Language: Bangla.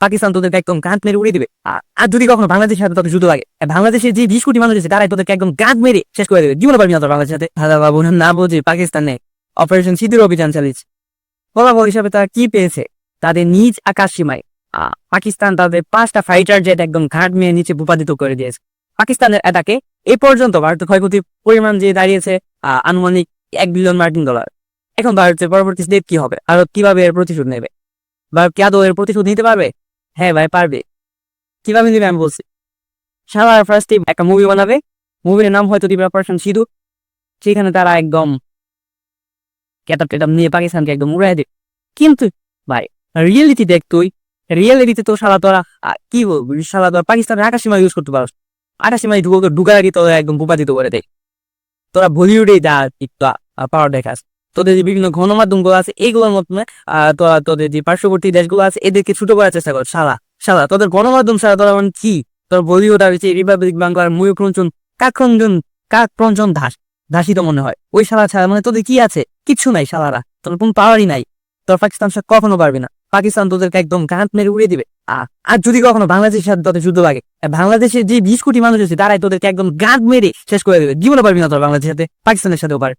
পাকিস্তান তোদেরকে একদম গাঁট মেরে উড়িয়ে দিবে। আর যদি কখনো বাংলাদেশের সাথে তোদের যুদ্ধ লাগে, বাংলাদেশের যে 20 কোটি মানুষ আছে তারাই তোদেরকে একদম গাঁট মেরে শেষ করে দেবে, জীবনে পারবি না তোর বাংলাদেশের সাথে। দাদা বাবু না বুঝি পাকিস্তানে অপারেশন সিঁদুর অভিযান চালিয়েছে, ফলাফল হিসাবে তারা কি পেয়েছে? তাদের নিজ আকাশ সীমায় পাকিস্তান তাদের 5টা ফাইটার জেট একদম ঘাট মেয়ে নিচে ভূপাতিত করে দিয়েছে। পাকিস্তানের অ্যাটাকে এ পর্যন্ত ভারতের ক্ষয়ক্ষতির পরিমাণ যে দাঁড়িয়েছে আনুমানিক $1 বিলিয়ন। এখন ভারতের পরবর্তী স্টেপ কি হবে? ভারত কিভাবে এর প্রতিশোধ নেবে? ভারত কি আদৌ এর প্রতিশোধ নিতে পারবে? হ্যাঁ ভাই পারবে। কিভাবে নিবে আমি বলছি, সারা ফার্স্ট একটা মুভি বানাবে, মুভির নাম হয়তো দিবে অপারেশন সিঁদুর। সেখানে তারা একদম ক্যাটাপ টেটাপ নিয়ে পাকিস্তানকে একদম উড়াই দেবে। কিন্তু ভাই রিয়েলিটি দেখ, তুই রিয়েলিটিতে তো শালা তোরা কি বলবো, শালা তোরা পাকিস্তানের আকাশসীমা ইউজ করতে পারো, আকাশসীমায় ঢুকার আগে তোরা একদম ভূপাতিত করে দেয়। তোরা বলিউডেই যা পাওয়ার দেখাস, তোদের যে বিভিন্ন গণমাধ্যম গুলো আছে এইগুলোর মাধ্যমে তোরা তোদের যে পার্শ্ববর্তী দেশগুলো আছে এদেরকে ছোট করার চেষ্টা কর। শালা শালা তোদের গণমাধ্যম ছাড়া তোরা মানে কি, তোর বলিউড আর রিপাবলিক বাংলার ময়ূর রঞ্জন কাক রঞ্জন দাসই তো মনে হয়, ওই শালা ছাড়া মানে তোদের কি আছে? কিচ্ছু নাই শালারা, তোর কোনো পাওয়ারই নাই। তোর পাকিস্তান সাথে কখনো পারবি না, পাকিস্তান তোদেরকে একদম গাঁট মেরে উড়িয়ে দিবে। আর যদি কখনো বাংলাদেশের সাথে তোদের যুদ্ধ লাগে, বাংলাদেশের যে 20 কোটি মানুষ আছে তারাই তোদেরকে একদম গাঁট মেরে শেষ করে দেবে, জীবনে পারবি না তোর বাংলাদেশের সাথে, পাকিস্তানের সাথেও পার।